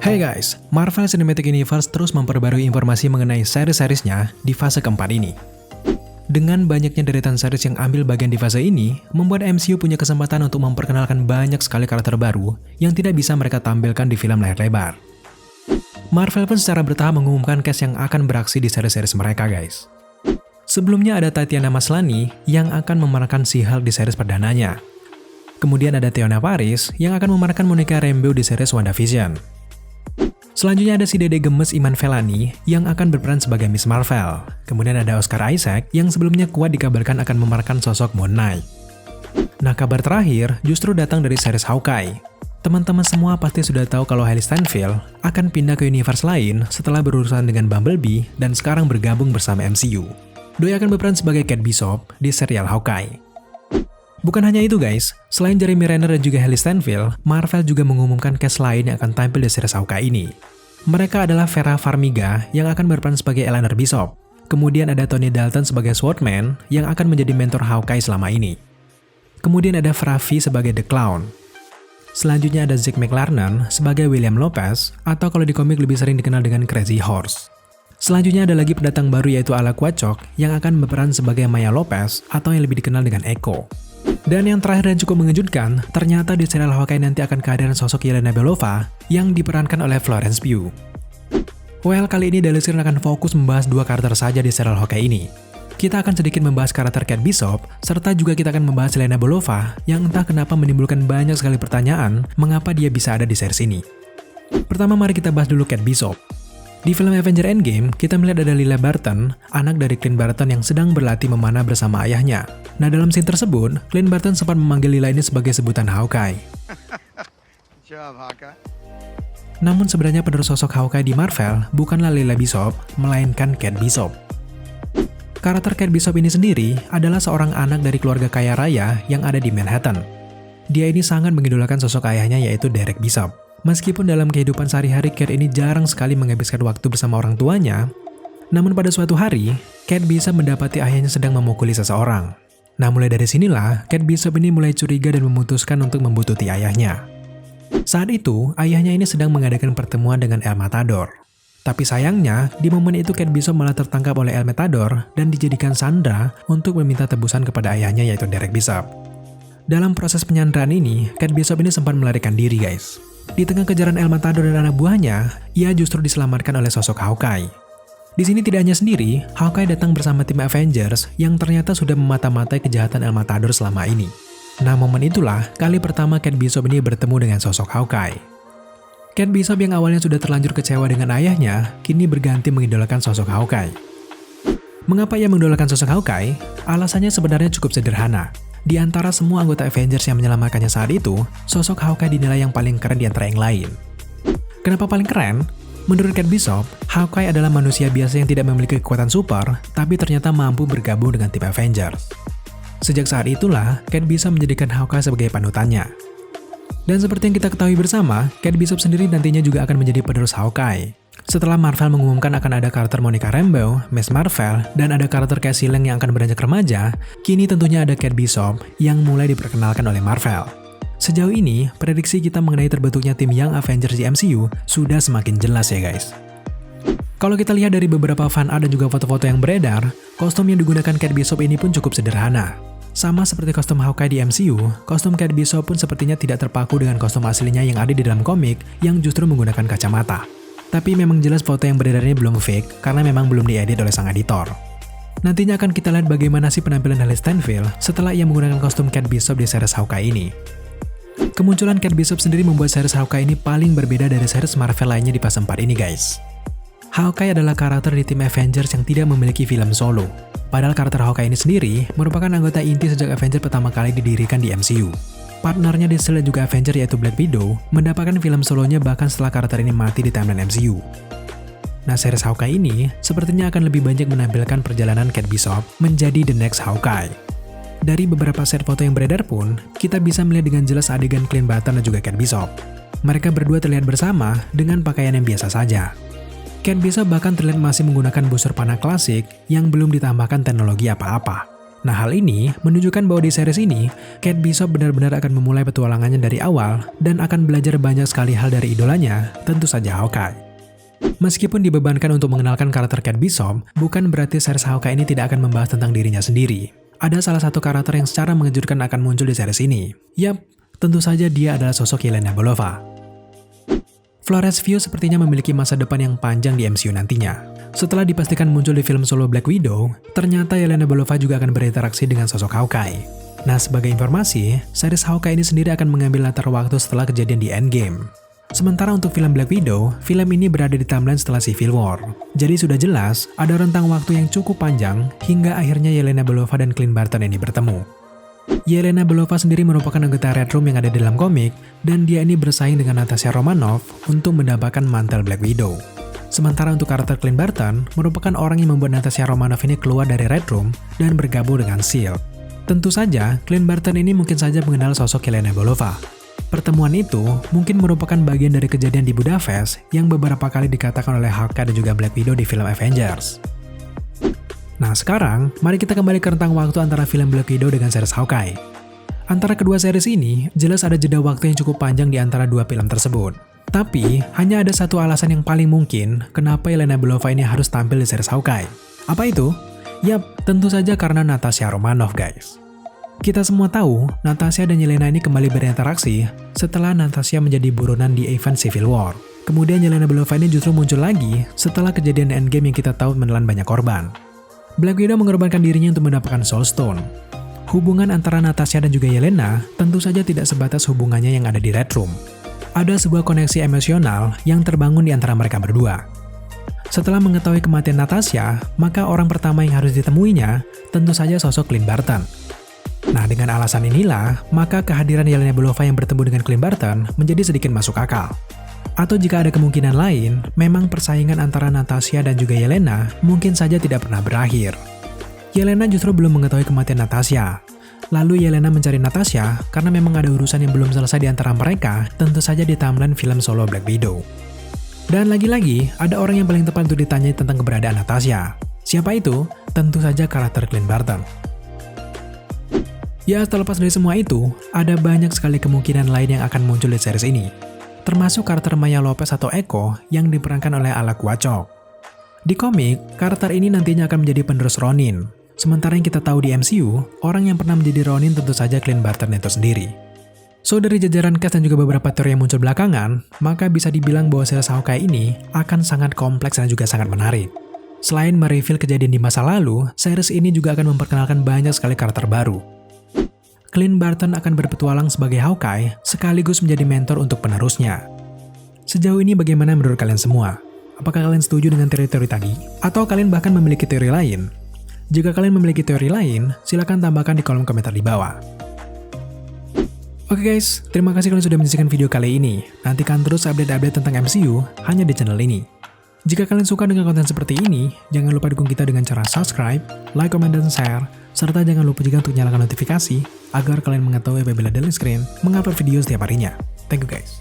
Hey guys, Marvel Cinematic Universe terus memperbarui informasi mengenai seri-serisnya di fase keempat ini. Dengan banyaknya deretan series yang ambil bagian di fase ini, membuat MCU punya kesempatan untuk memperkenalkan banyak sekali karakter baru yang tidak bisa mereka tampilkan di film layar lebar. Marvel pun secara bertahap mengumumkan cast yang akan beraksi di seri-series mereka guys. Sebelumnya ada Tatiana Maslany yang akan memerankan She-Hulk di series perdananya. Kemudian ada Teyonah Parris yang akan memerankan Monica Rambeau di series WandaVision. Selanjutnya ada si Dede Gemes Iman Vellani yang akan berperan sebagai Miss Marvel. Kemudian ada Oscar Isaac yang sebelumnya kuat dikabarkan akan memerankan sosok Moon Knight. Nah, kabar terakhir justru datang dari series Hawkeye. Teman-teman semua pasti sudah tahu kalau Hailee Steinfeld akan pindah ke universe lain setelah berurusan dengan Bumblebee dan sekarang bergabung bersama MCU. Doi akan berperan sebagai Kate Bishop di serial Hawkeye. Bukan hanya itu guys, selain Jeremy Renner dan juga Hailee Steinfeld, Marvel juga mengumumkan cast lain yang akan tampil di series Hawkeye ini. Mereka adalah Vera Farmiga yang akan berperan sebagai Eleanor Bishop. Kemudian ada Tony Dalton sebagai Swordman yang akan menjadi mentor Hawkeye selama ini. Kemudian ada Fravi sebagai The Clown. Selanjutnya ada Zeke McLarnon sebagai William Lopez atau kalau di komik lebih sering dikenal dengan Crazy Horse. Selanjutnya ada lagi pendatang baru yaitu Ala Quachok yang akan berperan sebagai Maya Lopez atau yang lebih dikenal dengan Echo. Dan yang terakhir dan cukup mengejutkan, ternyata di serial Hawkeye nanti akan kehadiran sosok Yelena Belova yang diperankan oleh Florence Pugh. Well, kali ini Daily Screen akan fokus membahas dua karakter saja di serial Hawkeye ini. Kita akan sedikit membahas karakter Kate Bishop, serta juga kita akan membahas Yelena Belova yang entah kenapa menimbulkan banyak sekali pertanyaan mengapa dia bisa ada di series ini. Pertama mari kita bahas dulu Kate Bishop. Di film Avenger Endgame, kita melihat ada Lila Barton, anak dari Clint Barton yang sedang berlatih memanah bersama ayahnya. Nah, dalam scene tersebut, Clint Barton sempat memanggil Lila ini sebagai sebutan Hawkeye. Namun sebenarnya penerus sosok Hawkeye di Marvel bukanlah Lila Bishop, melainkan Kate Bishop. Karakter Kate Bishop ini sendiri adalah seorang anak dari keluarga kaya raya yang ada di Manhattan. Dia ini sangat mengidolakan sosok ayahnya yaitu Derek Bishop. Meskipun dalam kehidupan sehari-hari Kate ini jarang sekali menghabiskan waktu bersama orang tuanya, namun pada suatu hari, Kate Bishop mendapati ayahnya sedang memukuli seseorang. Nah, mulai dari sinilah, Kate Bishop ini mulai curiga dan memutuskan untuk membuntuti ayahnya. Saat itu, ayahnya ini sedang mengadakan pertemuan dengan El Matador. Tapi sayangnya, di momen itu Kate Bishop malah tertangkap oleh El Matador dan dijadikan sandera untuk meminta tebusan kepada ayahnya yaitu Derek Bishop. Dalam proses penyanderaan ini, Kate Bishop ini sempat melarikan diri guys. Di tengah kejaran El Matador dan anak buahnya, ia justru diselamatkan oleh sosok Hawkeye. Di sini tidak hanya sendiri, Hawkeye datang bersama tim Avengers yang ternyata sudah memata-matai kejahatan El Matador selama ini. Nah, momen itulah kali pertama Kate Bishop ini bertemu dengan sosok Hawkeye. Kate Bishop yang awalnya sudah terlanjur kecewa dengan ayahnya, kini berganti mengidolakan sosok Hawkeye. Mengapa ia mengidolakan sosok Hawkeye? Alasannya sebenarnya cukup sederhana. Di antara semua anggota Avengers yang menyelamatkannya saat itu, sosok Hawkeye dinilai yang paling keren di antara yang lain. Kenapa paling keren? Menurut Kate Bishop, Hawkeye adalah manusia biasa yang tidak memiliki kekuatan super, tapi ternyata mampu bergabung dengan tim Avengers. Sejak saat itulah, Kate Bishop menjadikan Hawkeye sebagai panutannya. Dan seperti yang kita ketahui bersama, Kate Bishop sendiri nantinya juga akan menjadi penerus Hawkeye. Setelah Marvel mengumumkan akan ada karakter Monica Rambeau, Miss Marvel, dan ada karakter Cassie Lang yang akan beranjak remaja, kini tentunya ada Kate Bishop yang mulai diperkenalkan oleh Marvel. Sejauh ini, prediksi kita mengenai terbentuknya tim Young Avengers di MCU sudah semakin jelas ya guys. Kalau kita lihat dari beberapa fan art dan juga foto-foto yang beredar, kostum yang digunakan Kate Bishop ini pun cukup sederhana. Sama seperti kostum Hawkeye di MCU, kostum Kate Bishop pun sepertinya tidak terpaku dengan kostum aslinya yang ada di dalam komik yang justru menggunakan kacamata. Tapi memang jelas foto yang beredar ini belum fake karena memang belum diedit oleh sang editor. Nantinya akan kita lihat bagaimana sih penampilan Hailee Steinfeld setelah ia menggunakan kostum Kate Bishop di series Hawkeye ini. Kemunculan Kate Bishop sendiri membuat series Hawkeye ini paling berbeda dari series Marvel lainnya di fase 4 ini guys. Hawkeye adalah karakter di tim Avengers yang tidak memiliki film solo. Padahal karakter Hawkeye ini sendiri merupakan anggota inti sejak Avengers pertama kali didirikan di MCU. Partnernya di Shield dan juga Avenger yaitu Black Widow mendapatkan film solonya bahkan setelah karakter ini mati di timeline MCU. Nah, series Hawkeye ini sepertinya akan lebih banyak menampilkan perjalanan Kate Bishop menjadi the next Hawkeye. Dari beberapa set foto yang beredar pun, kita bisa melihat dengan jelas adegan Clint Barton dan juga Kate Bishop. Mereka berdua terlihat bersama dengan pakaian yang biasa saja. Kate Bishop bahkan terlihat masih menggunakan busur panah klasik yang belum ditambahkan teknologi apa-apa. Nah, hal ini menunjukkan bahwa di series ini, Kate Bishop benar-benar akan memulai petualangannya dari awal dan akan belajar banyak sekali hal dari idolanya, tentu saja Hawkeye. Meskipun dibebankan untuk mengenalkan karakter Kate Bishop, bukan berarti series Hawkeye ini tidak akan membahas tentang dirinya sendiri. Ada salah satu karakter yang secara mengejutkan akan muncul di series ini. Yap, tentu saja dia adalah sosok Yelena Belova. Florence Pugh sepertinya memiliki masa depan yang panjang di MCU nantinya. Setelah dipastikan muncul di film solo Black Widow, ternyata Yelena Belova juga akan berinteraksi dengan sosok Hawkeye. Nah, sebagai informasi, series Hawkeye ini sendiri akan mengambil latar waktu setelah kejadian di Endgame. Sementara untuk film Black Widow, film ini berada di timeline setelah Civil War. Jadi sudah jelas, ada rentang waktu yang cukup panjang hingga akhirnya Yelena Belova dan Clint Barton ini bertemu. Yelena Belova sendiri merupakan anggota Red Room yang ada di dalam komik, dan dia ini bersaing dengan Natasha Romanoff untuk mendapatkan mantel Black Widow. Sementara untuk karakter Clint Barton, merupakan orang yang membuat Natasha Romanoff ini keluar dari Red Room dan bergabung dengan S.H.I.E.L.D. Tentu saja, Clint Barton ini mungkin saja mengenal sosok Yelena Belova. Pertemuan itu mungkin merupakan bagian dari kejadian di Budapest yang beberapa kali dikatakan oleh Hawkeye dan juga Black Widow di film Avengers. Nah sekarang, mari kita kembali ke rentang waktu antara film Black Widow dengan series Hawkeye. Antara kedua series ini, jelas ada jeda waktu yang cukup panjang di antara dua film tersebut. Tapi, hanya ada satu alasan yang paling mungkin kenapa Yelena Belova ini harus tampil di series Hawkeye. Apa itu? Yap, tentu saja karena Natasha Romanoff, guys. Kita semua tahu, Natasha dan Yelena ini kembali berinteraksi setelah Natasha menjadi buronan di event Civil War. Kemudian Yelena Belova ini justru muncul lagi setelah kejadian Endgame yang kita tahu menelan banyak korban. Black Widow mengorbankan dirinya untuk mendapatkan Soul Stone. Hubungan antara Natasha dan juga Yelena tentu saja tidak sebatas hubungannya yang ada di Red Room. Ada sebuah koneksi emosional yang terbangun di antara mereka berdua. Setelah mengetahui kematian Natasha, maka orang pertama yang harus ditemuinya tentu saja sosok Clint Barton. Nah, dengan alasan inilah, maka kehadiran Yelena Belova yang bertemu dengan Clint Barton menjadi sedikit masuk akal. Atau jika ada kemungkinan lain, memang persaingan antara Natasha dan juga Yelena mungkin saja tidak pernah berakhir. Yelena justru belum mengetahui kematian Natasha. Lalu Yelena mencari Natasha karena memang ada urusan yang belum selesai di antara mereka, tentu saja di timeline film solo Black Widow. Dan lagi-lagi, ada orang yang paling tepat untuk ditanyai tentang keberadaan Natasha. Siapa itu? Tentu saja karakter Clint Barton. Ya, terlepas dari semua itu, ada banyak sekali kemungkinan lain yang akan muncul di series ini. Termasuk karakter Maya Lopez atau Echo yang diperankan oleh Alak Wachok. Di komik, karakter ini nantinya akan menjadi penerus Ronin. Sementara yang kita tahu di MCU, orang yang pernah menjadi Ronin tentu saja Clint Barton itu sendiri. So, dari jajaran cast dan juga beberapa teori yang muncul belakangan, maka bisa dibilang bahwa series Hawkeye ini akan sangat kompleks dan juga sangat menarik. Selain mereveal kejadian di masa lalu, series ini juga akan memperkenalkan banyak sekali karakter baru. Clint Barton akan berpetualang sebagai Hawkeye sekaligus menjadi mentor untuk penerusnya. Sejauh ini bagaimana menurut kalian semua? Apakah kalian setuju dengan teori-teori tadi? Atau kalian bahkan memiliki teori lain? Jika kalian memiliki teori lain, silakan tambahkan di kolom komentar di bawah. Oke guys, terima kasih kalian sudah menyaksikan video kali ini. Nantikan terus update-update tentang MCU hanya di channel ini. Jika kalian suka dengan konten seperti ini, jangan lupa dukung kita dengan cara subscribe, like, komen, dan share. Serta jangan lupa juga untuk nyalakan notifikasi agar kalian mengetahui apabila Daily Screen mengupload video setiap harinya. Thank you guys.